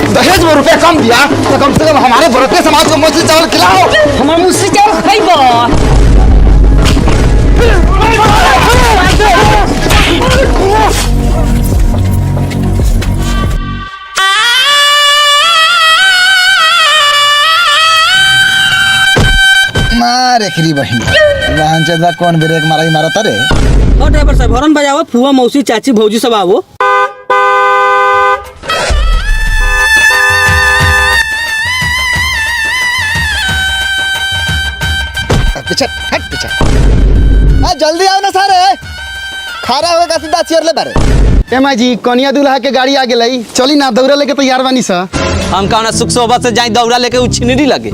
दहेज में रुपया कम दिया तो कम से कम हमारे बड़के समाज को मछली चावल खिलाओ। हमारे मुझसे चावल खाइबो। मारे खरी बहन वाहन चलवा कौन ब्रेक मारा मारा तारे। और ड्राइवर साहब हॉर्न बजाओ, फुआ मौसी चाची भौजी सब आओ। पीछे हट पीछे। जल्दी आओ ना सारे, खारा होगा सीधा चेयर ले बारे। ए माँ जी कनिया दूल्हा के गाड़ी आ गई, चली ना दौड़ा लेके तैयार बानी सा। हम कहना सुख सोबत से जाई दौड़ा लेके उछिनरी लगे।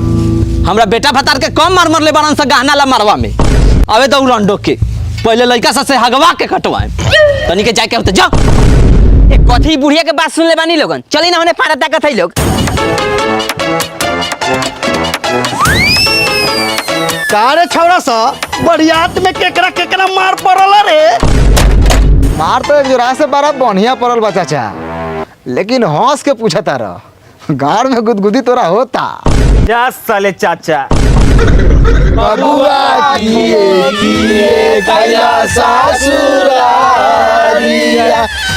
हमरा बेटा भतार के कम मार ले बारन सा गहना ला मारवा में। अबे दौड़न डोक के पहले लड़का से हगवा के कटवाए तनी के जाके होते जाओ। एक कथी बुढ़िया के बात सुन ले बानी लोगन, चली ना होने पारा ताकत है लोग। कारे छौड़ा सा बरियात में केकरा मार पड़ल रे। मार तो एक जोरा से बड़ा बढ़िया पड़ल बा चाचा, लेकिन हंस के पूछा तारा गाड़ में गुदगुदी तोरा होता। जा साले चाचा बबुआ किए गया ससुरारिया,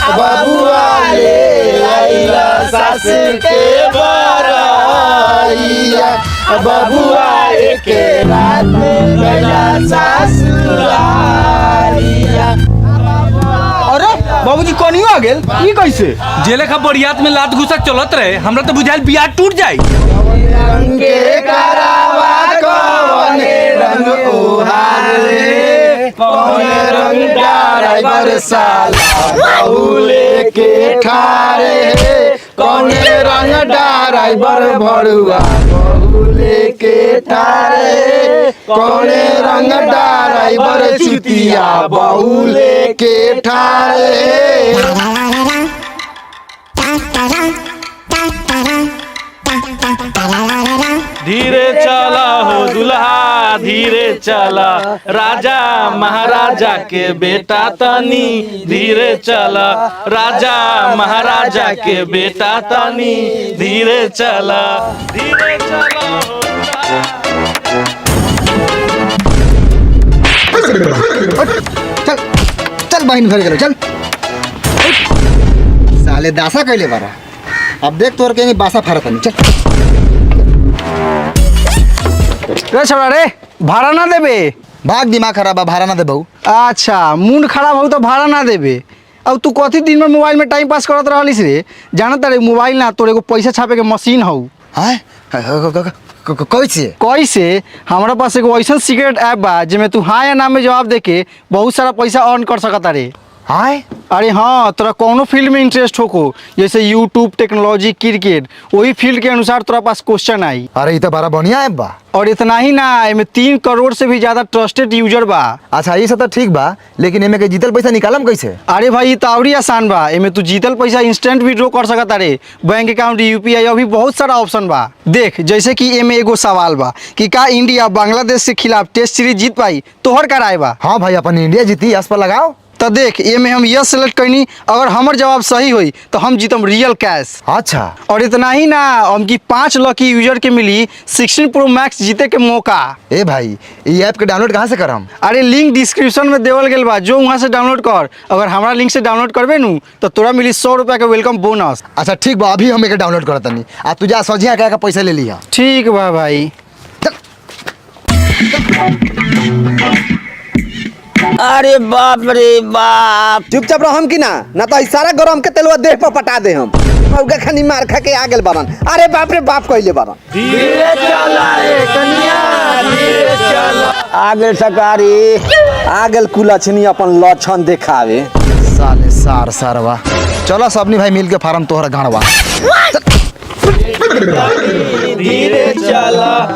बबुआ ले आइला सास के बराइया, बबुआ के रात गया ससुरारिया। अरे बाबूजी कोनियो आ गेल ई कैसे? जेले का बरियात में लात घुसा चलत रहे, हमरा तो बुझाइल बियाह टूट जाई। रंगे करावा कौने रंग उहार रे, कौने रंग ड्राइवर साला बहू लेके ठारे, कौने रंग ड्राइवर भड़ुआ बहू लेके ठारे, कौने रंग ड्राइवर चुतिया बहू लेके ठारे। धीरे चला हो दुल्हा धीरे चला, राजा महाराजा के बेटा तनी धीरे चला, राजा महाराजा के बेटा तनी धीरे चला, धीरे चला हो चल चल बहन घर चलो चल। साले दासा कैले बारा, अब देख तोर के बासा फारत नहीं। चल रे छोड़ा रे, भाड़ा ना देबे? भाग दिमाग खराब है, भाड़ा ना दे बहू। अच्छा मूड खराब हो तो भाड़ा ना देबे। अब तू कथी दिन में मोबाइल में टाइम पास करत रहलिस रे? जानत रे मोबाइल ना तोरे को पैसा छापे के मशीन हौ। हैं कैसे? कैसे? हमारा पास एगो ऐसा सीक्रेट ऐप बा जिसमें तू हाँ या ना में जवाब देके बहुत सारा पैसा अर्न कर सकता रे। हाय अरे हाँ, तोरा कोनो फील्ड में इंटरेस्ट हो जैसे यूट्यूब, टेक्नोलॉजी, क्रिकेट, वही फील्ड के अनुसार तोरा पास क्वेश्चन आई। अरे ये तो बड़ा बढ़िया ऐप बा। और इतना ही ना, इनमें 3 करोड़ से भी ज्यादा ट्रस्टेड यूजर बा। अच्छा ये सब तो ठीक बा, लेकिन इनमें के जीतल पैसा निकालम कैसे? अरे भाई तावरी आसान बा। इनमें तू जीतल पैसा इंस्टेंट विड्रॉ कर सकता रे, बैंक अकाउंट, यूपीआई, अभी बहुत सारा ऑप्शन बा। देख जैसे कि इनमें एगो सवाल बा कि का इंडिया बांग्लादेश के खिलाफ टेस्ट सीरीज जीत पाई? तोहर कराए बा। हाँ भाई अपन इंडिया जीती, यस पर लगाओ। तो देख ये में हम यस सेलेक्ट करनी, अगर हमार जवाब सही हुई तो हम जीतम रियल कैश। अच्छा और इतना ही ना, हमकी 5 लकी यूजर के मिली 16 प्रो मैक्स जीते के मौका। ए भाई ये ऐप के डाउनलोड कहाँ से करम? अरे लिंक डिस्क्रिप्शन में देवल गेल बा, जो वहाँ से डाउनलोड कर। अगर हमारा लिंक से डाउनलोड करबे नू तो तोरा मिली 100 रुपया के वेलकम बोनस। अच्छा ठीक बा, अभी हम एक डाउनलोड करत नहीं। आ तू जा सजिया का पैसा ले लिया। ठीक बा भाई। अरे बाप रे बाप, चुपचाप रह हम की ना तो सारा गरम के तेलवा देह पर पटा दे हम। मौका खनी मार खा के आ गेल बारन। अरे बाप रे बाप कहले बारन। धीरे चला रे कन्या धीरे चला। आ गेल सरकारी, आ गेल कुलछनी अपन लक्षण देखावे। साले सार सारवा, चलो सबनी भाई मिल के फार्म तोहरा गाड़वा। धीरे चला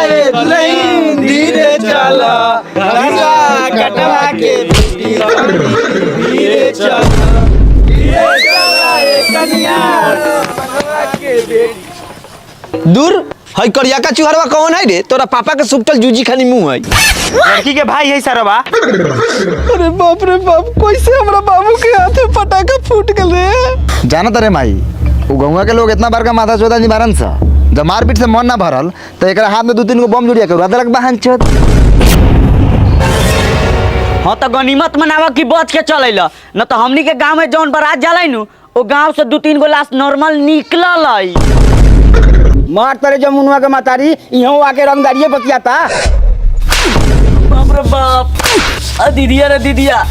ए दुल्हन धीरे चला, गंगा कटवा के धीरे चला ए कन्या के बेटी। दूर हई करिया का चुहरवा कौन है रे? तोरा पापा के सुपटल जूजी खानी मुंह है। लड़की के भाई है सरवा। अरे बाप रे बाप, कैसे हमरा बाबू के हाथ में पटाखा फूट गल रे। जानत रे माई, वो गौवा के लोग इतना बार का माथा चोदा निवारण सा, जब मारपीट से मन ना भरल तो एक हाथ में 2-3 गो बम जुड़िया के उड़ा देलक बहन चोद। हाँ तो गनीमत मनावा कि बच के चल न तो हमनी के गांव में जौन बारात जाला नु वो गांव से 2-3 गो लाश नॉर्मल निकलल है। मार तरे जमुनुआ के मातारी इहों आके रंगदारिये बतियाता। बाप रे बाप, दीदिया रे दीदिया,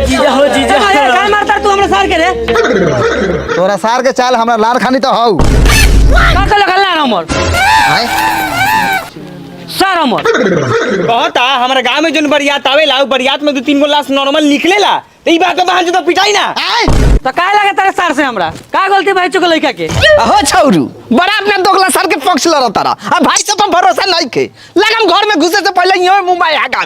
जीजा हो जीजा। काय मारता तू हमरा सार के रे? तोरा सार के चाल हमरा लार खानी तो हौ। का के लगल ना हमर आय सार हमर कहता हमारे गांव में जन बरियात आवेला उ बरियात में 2-3 गो लाश नॉर्मल निकलेला। तो ई बात बहन जो पिटाई ना। आय तो काय लगे तारे सार से हमरा? का गलती भाई चुक लइका के? हो छौरू, बड़ा अपना दोगला सर के पक्ष लड़ तारा। अब भाई सब पर भरोसा नहीं के। लगन घर में घुसे से पहले यो मुंबई हगा।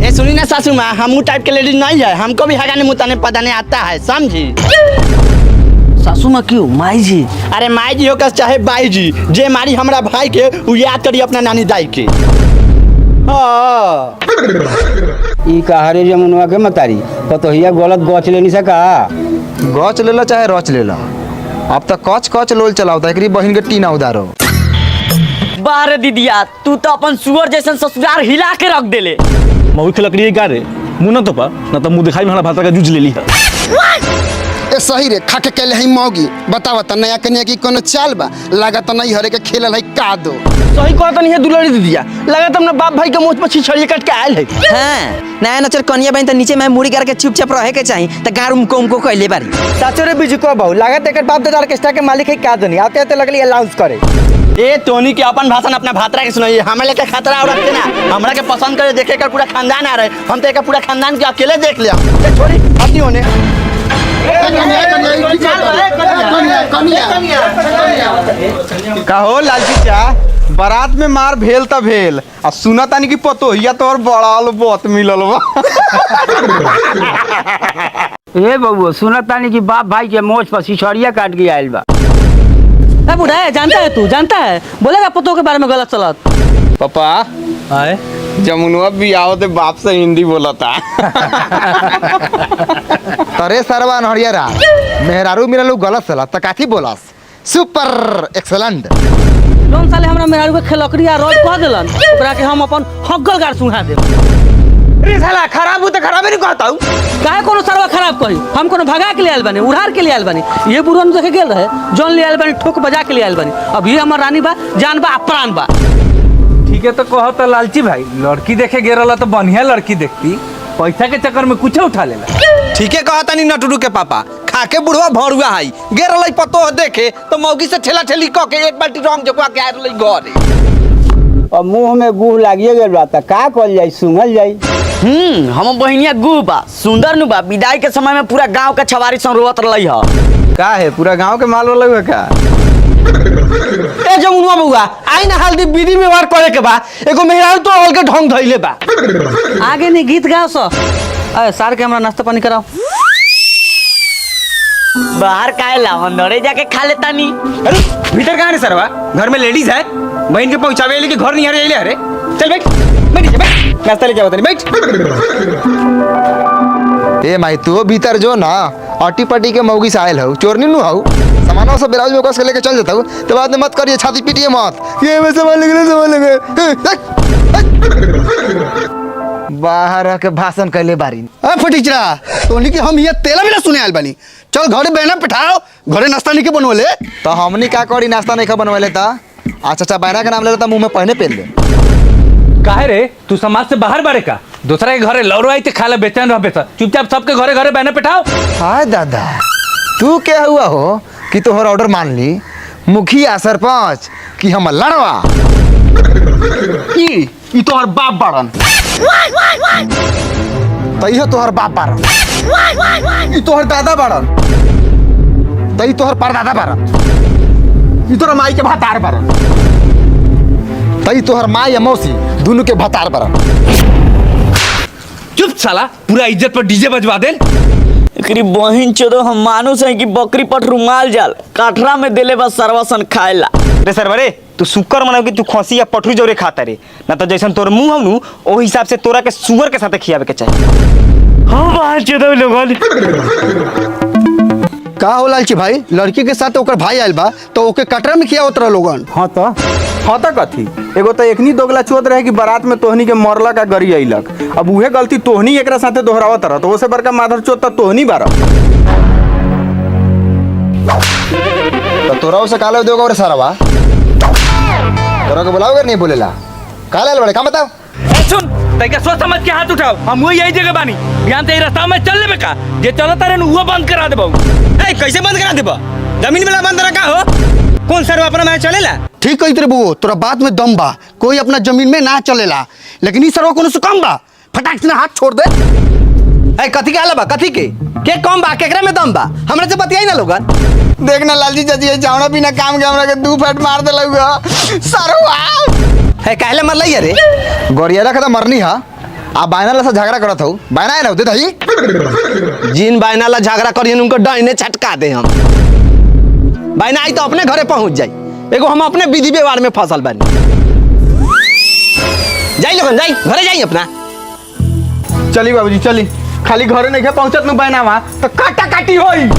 ए सुनी ना सासू माँ, हम टाइप के लेडीज नहीं है, हमको भी हगाने मुताने पदाने आता है, समझी? सासू माँ क्यों? माई जी। अरे माई जी हो का चाहे बाई जी, जे मारी हमरा भाई के उ याद करी अपना नानी दाई के। हां ई कहारे जमुनुआ के मातारी पतोहिया गलत गच लेनी से का। गच लेला चाहे रच लेला, अब तक कच कच लोल चलावता एकरी बहिन के टीना उधारो। बारे दीदिया, तू तो अपन सुअर जैसन ससुराल हिला के रख देले। मऊ के लकड़ी का रे मुंह न तो पा न तो मुंह दिखाई में हमारा भाता का जूझ ले ली है। ए सही रे खा के कहले है मौगी बतावा त नया कन्या की कोनो चाल बा लागत नहीं हरे के खेलल है का दो। सही कहता नहीं है दुलारी दीदिया, लगा तुमने बाप भाई के मुंह पर छिछड़िए काट के आयल है। हाँ, नया नचर कनिया बहन तो नीचे में मुड़ी करके चुपचाप रहे के चाहिए तो गार उमको कहले बारी। साचो रे बिजू को बहु लागत एकर बाप दादा ऑर्केस्ट्रा के मालिक है का दनी आते आते लगली अलाउंस करे। ए टोनी के अपन भाषण अपना भातरा के सुनाइए, हमें लेके खतरा और रखते ना। हमरा के पसंद करे देखे कर पूरा खानदान आ रहे, हम तो एक पूरा खानदान के अकेले देख लिया। छोड़ी अपनी होने कहो लालची चा बारात में मार भेल त भेल आ सुना तानी की पतोहिया तोर बड़ाल बहुत मिलल बा। ए बबुआ सुनत तानी कि बाप भाई के मोछ पर सिछड़िया काट के आइल बा। ए बुढ़ा है, जानता है तू? जानता है बोलेगा पतों के बारे में गलत चलत। पापा आए जमुनुआ बियाह ते बाप से हिंदी बोलता। तरे सरवा नहरिया रा मेहरारू मिललू गलत सला त काथी बोलस? Super excellent. लोन साले हमरा मेहरारू के खेलकड़ी आ रोज कह देलन, ओकरा के हम अपन हग्गल गाड़ सुहा देब। अरे साला खराब हो तो खराबे नहीं कहता हूं। काहे कोनो सरवा खराब कही? हम कोनो भगा के ले आयल बानी, उड़ार के ले आयल बानी। ये बुढ़न देखे गेल रहे, जौन ले आयल बानी ठोक बजा के ले आयल बानी। अब ये हमर रानी बा, जान बा, प्राण बा। ठीक है तो कहो तो लालची भाई, लड़की देखे गे रहा तो बढ़िया लड़की देखती, पैसा के चक्कर में कुछ उठा लेला। ठीक है कहता नहीं नटुडू के पापा, खाके बुढ़वा भरुआ है गे रही पतो देखे तो मौगी से ठेला ठेली कह के एक बाल्टी रंग जकवा के आ रही घर। और मुंह में गुह लागिए गेल बा त का कल जाई सुंगल जाई। हम बहिनिया गु बा, सुंदर नु बा। विदाई के समय में पूरा गांव के छवारी सन रोवत रही ह। का है पूरा गांव के माल वाला का? ए जमुनुआ बउआ आई ना हल्दी विधि व्यवहार करे के बा, एगो मेहरारू तो हल के ढंग धइले बा। आगे नहीं गीत गाओ सो। अरे सार के हमरा नाश्ता पानी कराओ। बाहर काहे लाओ, अंदर जाके खा लेता नी। अरे भीतर कहां है सरवा? घर में लेडीज है, बहन के पहुंचावे लेके घर नहीं आ रही। अरे चल बैठ बैठ बैठ, नाश्ता लेके आओ तनी बैठ। ए माई तू भीतर जो ना अटी पटी के मौगी से आयल हो, चोरनी नु हो, सामानों से ब्लाउज में कस के लेके चल जाता हूँ तो बाद में मत करिए, छाती पीटिए मत। ये में सामान लगे बाहर आके भाषण कैले बारी। ए फटीचरा तोनी के हम ये तेला भी ना सुने आइल बानी। चल घरे बहना पिठाओ, घरे नाश्ता नहीं के बनवले। तो हमनी का करी नाश्ता नहीं खा बनवाले था। अच्छा अच्छा बहना का नाम ले लेता मुंह में पहने पहन ले। काहे रे तू समाज से बाहर बारे का? दूसरा के घरे लौरो आई ते खाला बेचैन रह बेचा, चुपचाप सबके घरे घरे बहने पिठाओ। हाय दादा तू क्या हुआ हो कि तोहर ऑर्डर मान ली मुखिया सरपंच कि हम लड़वा? ई तोहर बाप बाड़न। तइहो तोहर बाप बारन। ई तोहर दादा बाड़न। तई तोहर परदादा बारन। ई तोहर माई के भातार बाड़न। तई तोहर माँ या मौसी दोनों के भतार बारन। चुप साला, पूरा इज्जत पर डीजे बजवा दे। एकरी बहिन चोदो हम मानुस है कि बकरी पर रुमाल जाल काठरा में देले बस सरवसन खाएला। रे सरवा रे तू शुक्र मनाओ कि तू खसी या पठरू जोरे खाता रे ना तो जैसन तोर मुंह हनु ओ हिसाब से तोरा के सुअर के साथे खियावे के चाहिए। हाँ बाहर चेदा लोगन का हो लालची भाई, लड़की के साथ ओकर भाई आयल बा तो ओके कटरा में किया उतरा लोगन। हाँ तो कथी एगो तो एकनी दोगला चोत रहे कि बारात में तोहनी के मरला का गरी अइलक। अब उहे गलती तोहनी एकरा साथे दोहरावत रह तो ओसे बड़का माधर चोत त तोहनी बारा। तो तोरा उसे काले दोगे और सारा बा तोरा को बुलाओगे नहीं बोलेला काले बड़े काम बताओ। ए सुन तैका सोच समझ के हाथ उठाओ, हम वही यही जगह बानी, ध्यान ते रास्ता में चल लेबे का, जे चलता रे वो बंद करा देबो। ए कैसे बंद करा देबो? जमीन वाला बंद रखा हो कौन सरवा अपना में चलेला? ठीक कही तेरे बुओ, तोरा बात में दम बा, कोई अपना जमीन में ना चलेला, लेकिन ई सरवा कोनो से कम बा, फटाक से हाथ छोड़ दे। ए कथी के आला बा, कथी के कम बा, केकरा में दम बा, हमरा से बतियाई ना लोगन। देखना लालजी चाची ये जावना बिना काम के हमरा के 2 फट मार देलौगा सरवा। है काहे मरलई रे? गोरिया रखा मरनी हा आ बायना ला से झगड़ा करत हो, बायना है ना होते दही जिन बायना ला झगड़ा करियन उनको डाइने छटका दे हम। बायना आई तो अपने घरे पहुंच जाई, एगो हम अपने विधि व्यवहार में फसल बानी। जाई लोगन जाई, घरे जाई अपना। चली बाबूजी चली, खाली घरे नहीं पहुंचत न बहना वहाँ तो काटा काटी होई।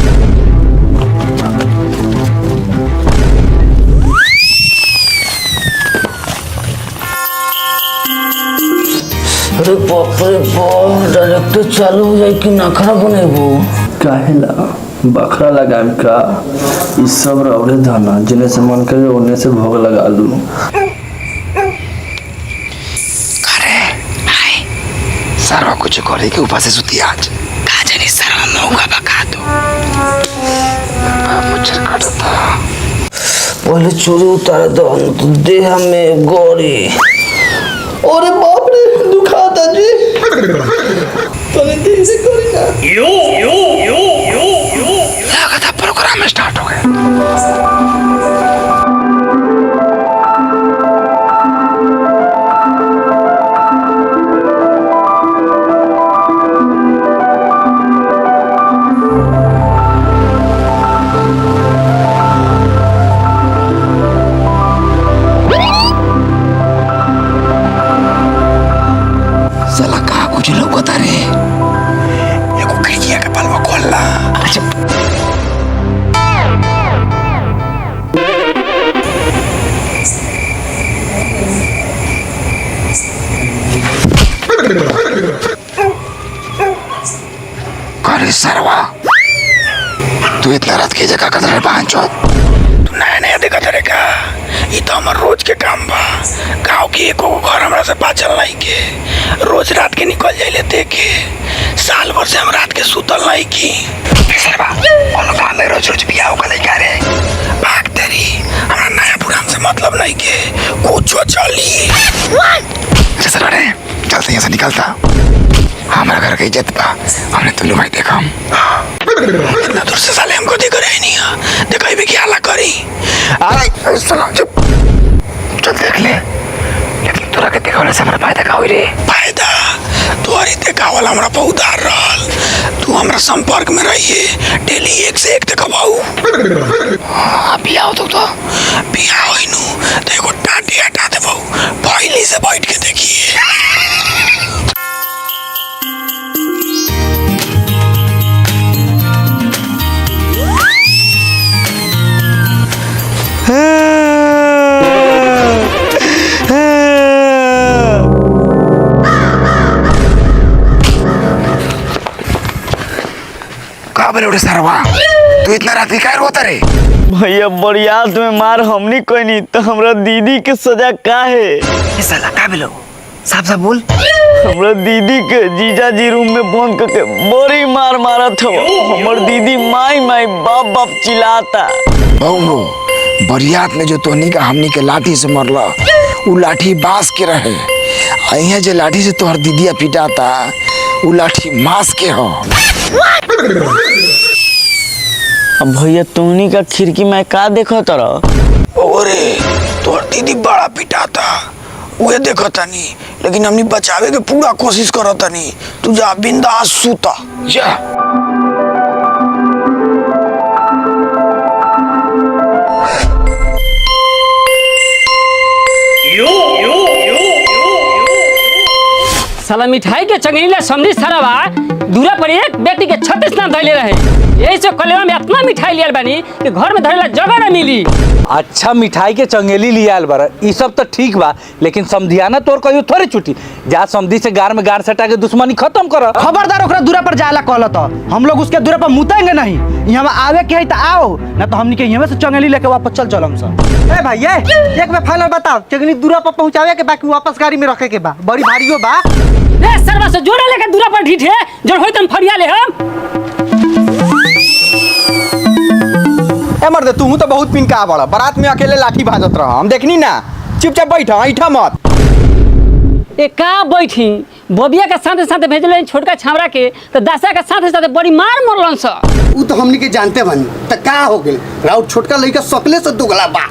अरे बाप रे बाप, डायरेक्ट चालू हो जाए कि नखरा बनेबो। काहेला बखरा लगाम का ई सब रौड़े धना जिने से मन करे ओने से भोग लगा लू। सरवा कुछ करे के ऊपर से सुती आज का जानी सरवा मौका बका दो। मुझे काटता पहले चोरी उतार दो तो देह में गोरी। अरे बाप रे दुखाता जी, पहले देह से गोरी ना। लगा था प्रोग्राम स्टार्ट हो गया। साला कहा कुछ लोग बता रहे ये को खिड़कियां का पलवा खोलना। करे सरवा तू इतना रात की जगह कदर पांच तू नया नया देखा तरेगा, ये तो हमार रोज के काम बा। गाँव की एको घर हमरा से बाचल नहीं के, रोज रात के निकल जाइले देखे, साल भर से हम रात के सुतल नहीं की। सरवा कोनो काम में रोज रोज बियाह का लइका रे भाग तेरी, हमरा नया पुरान से मतलब नहीं के, कुछ चली। सरवा रे चलते यहाँ से निकलता, हमारा घर की इज्जत बा, हमने तुल्लू भाई देखा हम इतना दूर से साले हमको देख रहे नहीं है, देखा भी क्या करी। अरे चलो चुप चल देख ले, लेकिन तोरा के देखा से हमारा फायदा का हुई रे? फायदा तुम्हारी देखा वाला हमारा बहुत हार रहल, तू हमारा संपर्क में रहिए, डेली एक से एक देखा बाऊ। बियाह तो बियाह होई नु तो एगो टाटी हटा दे बाऊ, पहले से बैठ के देखिए। सरवा तू इतना रात की काय रोता रे? भैया बरियात में मार हमनी कोई नहीं तो हमरा दीदी के सजा का है? ये साला का बोलो साफ साफ बोल। हमरा दीदी के जीजा जी रूम में बंद करके बड़ी मार मारत हो, हमर दीदी माई माई बाप बाप चिल्लाता। बहु बरियात में जो तोहनी का हमनी के लाठी से मरला वो लाठी बांस के रहे, अहिया जे लाठी से तोहर दीदिया पिटाता वो लाठी मांस के हो। अब भैया तुमनी का खिड़की में का देखो तरा? ओरे तोहर दीदी बड़ा पिटाता उहे देखो तनी, लेकिन हमनी बचावे के पूरा कोशिश करो तनी। तू जा बिंदास सूता जा। साला मिठाई के चंगेला समझी सरवा दूरा पर एक बेटी के 36 नाम धैले रहे। यही से कलेवा में इतना मिठाई लियल बानी कि घर में धरेला जगह न मिली। अच्छा मिठाई के चंगेली लियाल बार ई सब तो ठीक बा, लेकिन समधियाना तोर कहियो थोड़ी छुटी। जा समधी से गार में गार सटा के दुश्मनी खत्म कर। खबरदार ओकरा दूरा पर जायला कहल तो हम लोग उसके दूरा पर मुतेंगे नहीं। यहाँ आवे के है तो आओ, ना तो हमनी के यहाँ से चंगेली लेके वापस चल चलम सब। ए भाई एक में फाइनल बताओ, चंगेली दूरा पर पहुँचावे के बाकी वापस गाड़ी में रखे के बा, बड़ी भारियो बा। ए सरवा से जोड़े लेके दूरा पर ढीठे जड़ होई तन फरिया ले हम। ए मर्दे तू तो बहुत पिनका बड़ा, बारात में अकेले लाठी भाजत रहा, हम देखनी ना। चुपचाप बैठा, ऐठा मत। ए का बैठी बबिया के साथे साथे भेजले छोटका छावरा के तो दसा के साथे साथे बड़ी मार मरलन स। उ तो हमनी के जानते बानी, त का हो गेल? राउत छोटका लइका सकले से दुगला बा।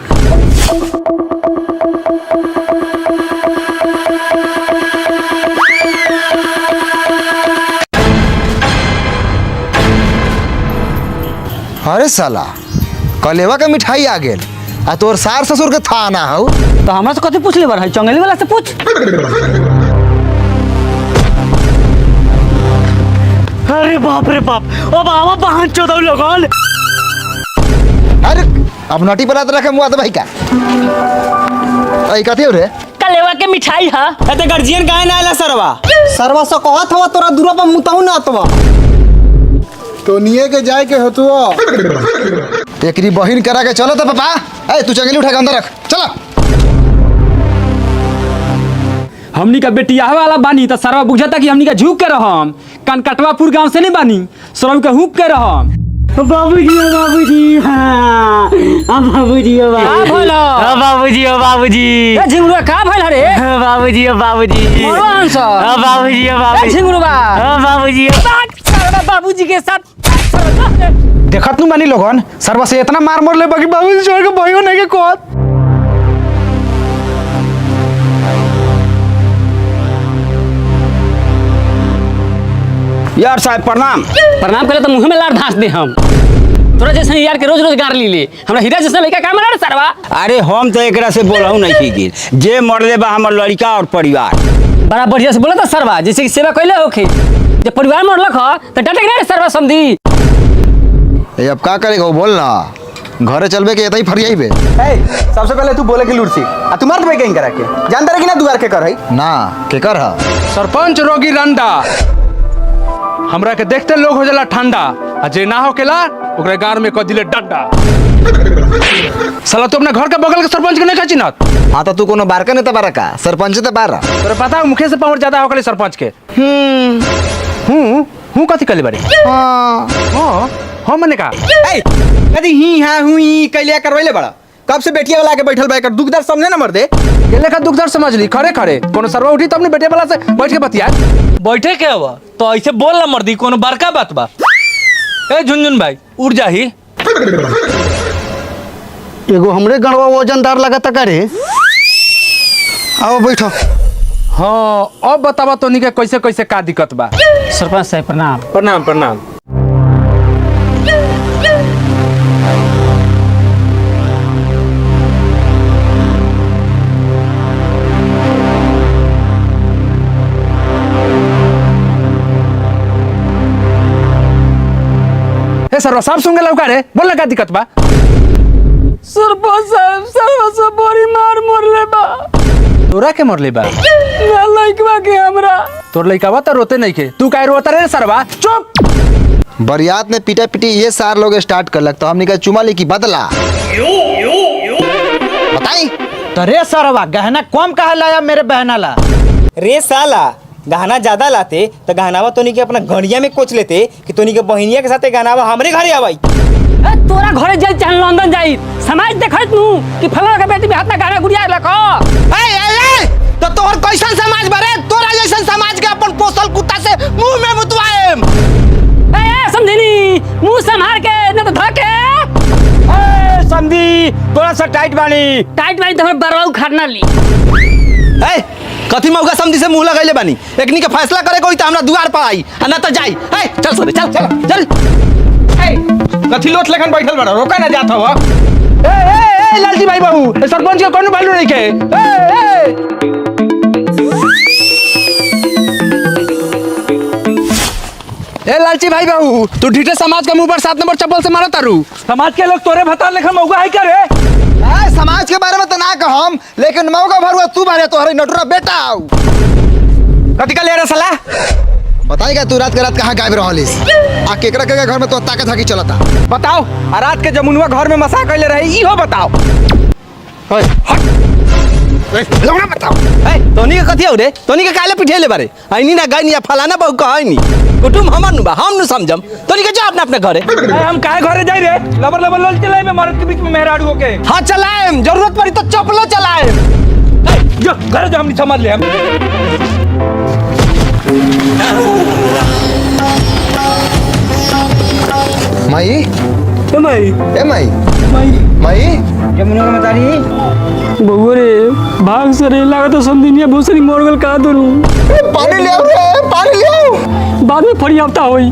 अरे साला कलेवा का मिठाई आ गेल आ तोर सार ससुर के था ना हो तो हमरा से कथी पूछ ले भाई, चंगेली वाला से पूछ। अरे बाप रे बाप, ओ बाबा बहन चोदौ लगल। अरे अब नटी बनात रखे मुआ भाई का आई कथी हो रे? कलेवा के मिठाई हा। ते गार्जियन काहे ना आला सरवा? सरवा से कहत हवा तोरा दूरा पर मुताऊ ना अतवा। तो निये के जाए के होतुओ। एकरी बहिन करा के चलो तो पापा। ए तू चंगेली उठा के अंदर रख, चला। हमनी का बेटिया वाला बानी तो सरवा बुझता कि हमनी का झुक के रहम। कनकटवापुर गांव से नहीं बानी, सरव के हुक के रहम। बाबूजी हां बाबूजी का भइला? बाबूजी ए झिंगुरा का भइला रे? बाबूजी मोरन स बाबूजी ए झिंगुरा बाबूजी बाबूजी के साथ देखत नु बानी लोगन, सरवा से इतना मार मरले बाकी बाबूजी छोड़ के भयो नहीं के कहत। यार साहब प्रणाम। प्रणाम करे तो मुंह में लार धांस दे हम। तोरा जैसे यार के रोज रोज गार ली ले, हमरा हीरा जैसा लड़का का मारा रे सरवा। अरे हम तो एकरा से बोलहु नहीं की गिर, जे मरले बा हमर लड़का और परिवार। बड़ा बढ़िया से बोला था सरवा, जैसे कि सेवा कइले होखे। जब परिवार मरलक ह त डटे के रे सरवा समधी। ए अब का करेगा बोल ना, घरे चलबे के एतई फरियाई बे। सबसे पहले तू बोले कि लुड़सी आ तू मर्द कहीं करा के जानता रहे कि ना दुआर के कर है ना के कर हा। सरपंच रोगी रंडा हमरा के देखते लोग हो जाला ठंडा, आ जे ना होकेला ओकरे गार में क दिले डंडा। साला तू अपने घर के बगल के सरपंच के नहीं खचिनत? हां तो तू कोनो बारका नेता बारा का, सरपंच ते बारा। तोरे पता है मुखे से पावर ज्यादा होकले सरपंच के। हूं कथी कले बारे? हां हम मने का ए कदी ही हां हुई कैलिया करवैले बड़ा। कब से बेटिया वाला के बैठल बा, एकर दुख दर्द समझे ना मर्दे। के लेखा दुख दर्द समझ ली, खड़े खड़े कोनो सरवा उठी तब ने बेटे वाला से बैठ के बतिया। बैठे के हवा तो ऐसे बोल ना मर्दी, कोनो बड़का बात बा। ए झुनझुन भाई उड़ जाही। एगो हमरे गणवा वजनदार लगता करे। आओ बैठो। हाँ अब बतावा तो के कैसे कैसे का दिक्कत बा। सरपंच साहब प्रणाम। प्रणाम प्रणाम। ए सरवा साहब सुन के लौका रे, बोल ना का दिक्कत बा। सरपंच साहब सरवा से बड़ी मार मरले बा। तोरा के मरले बा? ना लइकवा के हमरा। तोर लइकावा त रोते नहीं के, तू काहे रोता रे सरवा? चुप। बरियात में पीटा पीटी ये सार लोग स्टार्ट कर लगता, हमने का चुमा ली की बदला बताई। तो रे सरवा गहना कम काहे लाया मेरे बहना ला? रे साला गहना ज्यादा लाते तो गहनावा तोनी के अपना घड़िया में कोच लेते कि तोनी के बहिनिया के साथे गहनावा हमरे घरे आवाई। ए तोरा घरे जाई चाहे लंदन जाई, समाज देखत नु कि फलाना के बेटी में हाथ ना गाना गुड़िया लको। ए तो तोहर कैसन समाज बारे? तोरा जैसन समाज के अपन पोसल कुत्ता से मुंह में मुतवाएम। ए समझनी मुंह संभाल के न तो धके। ए समधी थोड़ा सा टाइट बानी। टाइट बानी तो बरवा उखाड़ना ली। ए कथी मौका समझी से मुंह लगैले बानी, एकनी के फैसला करे कोई त हमरा दुआर पर आई आ ना त जाई। ए चल सरे चल चल चल। ए कथी लोट लेखन बैठल बड़ा, रोका ना जात हवा। ए लालजी भाई बाबू सरपंच के कोनो वैल्यू नहीं के। ए ए लालची भाई बाबू तू ढीठे समाज के मुंह पर 7 नंबर चप्पल से मारा तारू। समाज के लोग तोरे भतार लेखा मौका है क्या रे? समाज के बारे में तो ना कहम, लेकिन मौका भरुआ तू बारे तोहरे नटुरा बेटा आऊ। कथी का ले रे साला? बताएगा तू रात के रात कहाँ गायब रहलिस? आ केकरा के घर में तो ताकत हकी चलता। बताओ आ रात के जमुनुआ घर में मसा कैले रही इहो बताओ। लौड़ा बताओ। ए तोनी के कथी हो रे? तोनी के काले पिठेले बारे आइनी ना गाइनी या फलाना बहु कहनी कुटुम हमर नु बा हम नु समझम। तोनी के जा अपने घरे। हम काहे घरे जाई रे? लबर लबर लल चलाए में मर्द के बीच में मेहरारू होके। हाँ चलाएम, जरूरत पड़ी तो चप्पलो चलाएम। जो घर जो हम समझ ले हम। माई ए माई ए माई माई माई जमुना का मतारी बउआ रे भाग से रे लगा तो समझिनिया बहुत सारी मोर गल का दरू। पानी ले आओ रे, पानी ले आओ। बाद में फड़ी आवता होई।